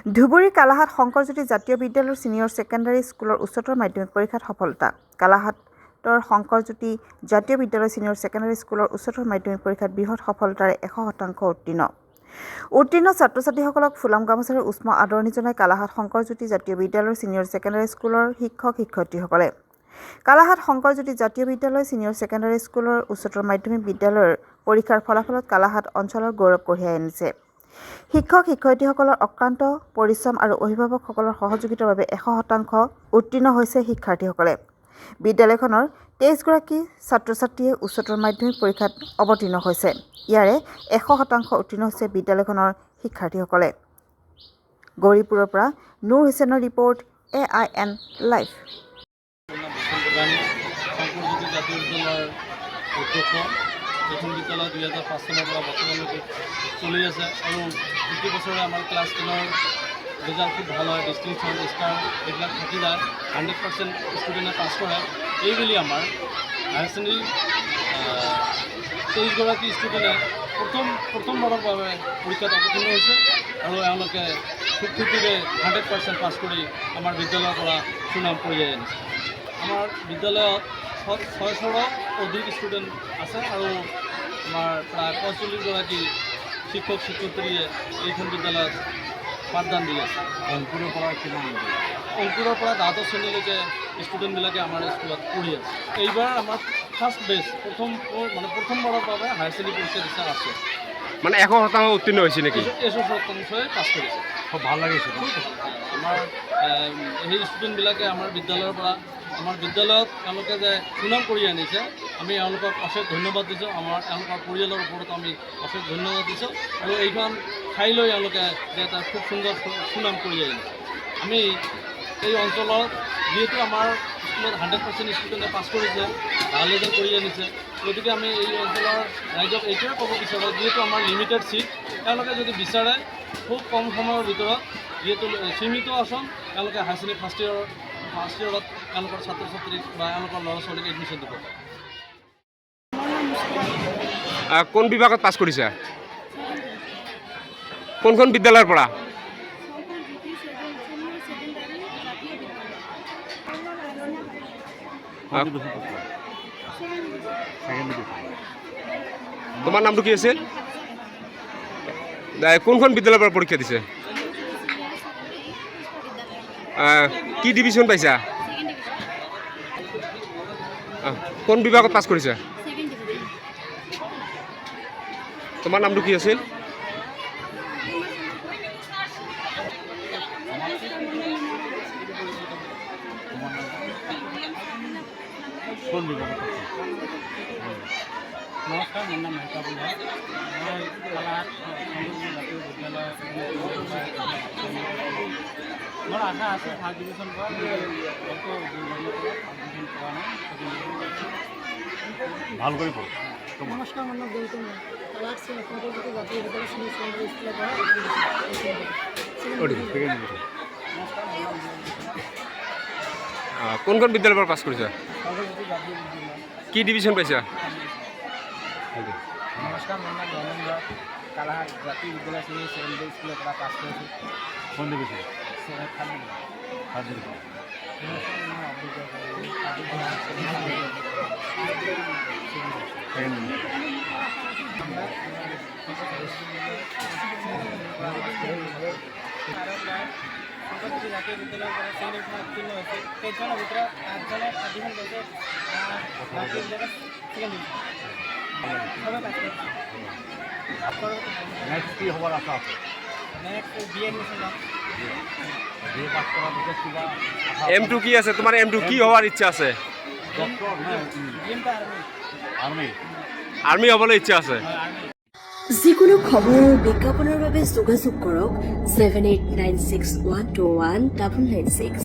ধুবুৰী কালাহাট শংকৰজ্যোতি জাতীয় বিদ্যালয়ৰ senior secondary স্কুলৰ উচ্চতৰ মাধ্যমিক পৰীক্ষাত সফলতা। কালাহাটৰ শংকৰজ্যোতি জাতীয় বিদ্যালয় ছিনিয়ৰ ছেকেণ্ডাৰী স্কুলৰ উচ্চতৰ মাধ্যমিক পৰীক্ষাত বৃহৎ সফলতাৰে 100% উত্তীৰ্ণ ছাত্ৰ-ছাত্ৰীসকলক ফুলাম গামোচাৰে উষ্ম আদৰণি জনাই কালাহাট শংকৰজ্যোতি জাতীয় বিদ্যালয়ৰ ছিনিয়ৰ ছেকেণ্ডাৰী স্কুলৰ শিক্ষক-শিক্ষয়িত্ৰীসকলে। কালাহাট শংকৰজ্যোতি জাতীয় বিদ্যালয় ছিনিয়ৰ ছেকেণ্ডাৰী স্কুলৰ উচ্চতৰ মাধ্যমিক বিদ্যালয়ৰ পৰীক্ষাৰ ফলাফলত কালাহাট অঞ্চলৰ গৌৰৱ কঢ়িয়াই আনিছে। শিক্ষক-শিক্ষয়িত্ৰীসকলৰ অক্লান্ত পৰিশ্ৰম আৰু অভিভাৱকসকলৰ সহযোগিতাৰ বাবে 100% উত্তীৰ্ণ হৈছে শিক্ষাৰ্থীসকলে। বিদ্যালয়খনৰ 23গৰাকী ছাত্ৰ-ছাত্ৰীয়ে উচ্চতৰ মাধ্যমিক পৰীক্ষাত অৱতীৰ্ণ হৈছে। ইয়াৰে 100% উত্তীৰ্ণ হৈছে বিদ্যালয়খনৰ শিক্ষাৰ্থীসকলে। গৌৰীপুৰৰ পৰা নুৰ হুছেইনৰ ৰিপৰ্ট AIN লাইভ। শংকৰজ্যোতি জাতীয় বিদ্যালয়ৰ অধ্যক্ষ। এইখন বিদ্যালয় 2005 চনৰ পৰা বৰ্তমানলৈকে চলি আছে আৰু প্ৰতি বছৰে আমাৰ ক্লাছ 10ৰ ৰিজাল্ট খুব ভাল হয়, ডিষ্টিংশ্যন ষ্টাৰ এইবিলাক থাকি যায়, 100% ষ্টুডেণ্টে পাছ কৰে। এইবুলি আমাৰ হায়াৰ ছেকেণ্ডেৰী 23গৰাকী ষ্টুডেণ্টে প্ৰথমবাৰৰ বাবে পৰীক্ষাত অৱতীৰ্ণ হৈছে আৰু এওঁলোকে খুব ফূৰ্তিৰে 100% পাছ কৰি আমাৰ বিদ্যালয়ৰ পৰা সুনাম কঢ়িয়াই আনিছে। আমাৰ বিদ্যালয়ত 600ৰো অধিক ষ্টুডেণ্ট আছে আৰু আমাৰ প্ৰায় 45গৰাকী শিক্ষক-শিক্ষয়িত্ৰীয়ে এইখন বিদ্যালয়ত পাঠদান দি আছে। অংকুৰৰ পৰা দ্বাদশ শ্ৰেণীলৈকে ষ্টুডেণ্টবিলাকে আমাৰ স্কুলত পঢ়ি আছে। এইবাৰ আমাৰ ফাৰ্ষ্ট বেচ প্ৰথমবাৰৰ বাবে হায়াৰ ছেকেণ্ডেৰী পৰীক্ষা দিছে আছে। 100% উত্তীৰ্ণ হৈছে নেকি? 100%ই পাছ কৰিছে। খুব ভাল লাগিছে। আমাৰ সেই ষ্টুডেণ্টবিলাকে আমাৰ বিদ্যালয়ৰ পৰা আমাৰ বিদ্যালয়ত এওঁলোকে যে সুনাম কৰি আনিছে, আমি এওঁলোকক অশেষ ধন্যবাদ দিছোঁ। এওঁলোকৰ পৰিয়ালৰ ওপৰত আমি অশেষ ধন্যবাদ দিছোঁ আৰু এইখন ঠাইলৈ এওঁলোকে যে এটা খুব সুন্দৰ সুনাম কৰি আনিছে। আমি এই অঞ্চলত যিহেতু আমাৰ স্কুলত 100% ষ্টুডেণ্টে পাছ কৰিছে, ভাল ৰিজাল্ট কৰি আনিছে, গতিকে আমি এই অঞ্চলৰ ৰাইজক এইটোৱে ক'ব বিচাৰোঁ, যিহেতু আমাৰ লিমিটেড ছিট, তেওঁলোকে যদি বিচাৰে খুব কম সময়ৰ ভিতৰত যিহেতু সীমিত আসন তেওঁলোকে হায়াৰ ছেকেণ্ডেৰী ফাৰ্ষ্ট ইয়েৰত তেওঁলোকৰ ছাত্ৰ-ছাত্ৰীক বা তেওঁলোকৰ ল'ৰা-ছোৱালীক এডমিশ্যন দিব। কোন বিভাগত পাছ কৰিছা? কোনখন বিদ্যালয়ৰ পৰা? তোমাৰ নামটো কি আছিল? কোনখন বিদ্যালয়ৰ পৰা পৰীক্ষা দিছে? কি ডিভিজন পাইছা? কোন বিভাগত পাছ কৰিছা? তোমাৰ নামটো কি আছিল? নমস্কাৰ, মোৰ নাম মেহতা বুঢ়া। মই কালাহাট শংকৰজ্যোতি জাতীয় বিদ্যালয় মোৰ আশা আছে ফাৰ্ষ্ট ডিভিজন পোৱা, ভাল কৰিব। নমস্কাৰ, মোৰ নাম গৌতম। কালাহাট শংকৰজ্যোতি জাতীয় বিদ্যালয় ছিনিয়ৰ ছেকেণ্ডাৰী স্কুলৰ পৰা কোনখন বিদ্যালয়ৰ পৰা পাছ কৰিছা? শংকৰজ্যোতি জাতীয় বিদ্যালয়। কি ডিভিজন পাইছা? নমস্কাৰ, মোৰ নাম ৰমেন্দ্ৰ। কালাহাট জাতীয় বিদ্যালয় ছিনিয়ৰ ছেকেণ্ডাৰী স্কুলৰ পৰা পাছ কৰিছোঁ। কোন ডিভিজন? শংকৰজ্যোতি জাতীয় বিদ্যালয়ৰ পৰা ছেকেণ্ডেৰীখন উত্তীৰ্ণ হৈছে। 23জনৰ ভিতৰত 8জনে ডিভিজন পাইছে, জাতীয় বিদ্যালয়ত ছেকেণ্ড ডিভিজন। নেক্সট কি হ'বৰ আশা আছে? নেক্সট BA এডমিশ্যন ল'ম। BA পাছ কৰাৰ পিছত কিবা এমটো কি আছে? তোমাৰ এমটো কি হোৱাৰ ইচ্ছা আছে? আৰ্মি হ'বলৈ ইচ্ছা আছে। যিকোনো খবৰ আৰু বিজ্ঞাপনৰ বাবে যোগাযোগ কৰক 7896121996।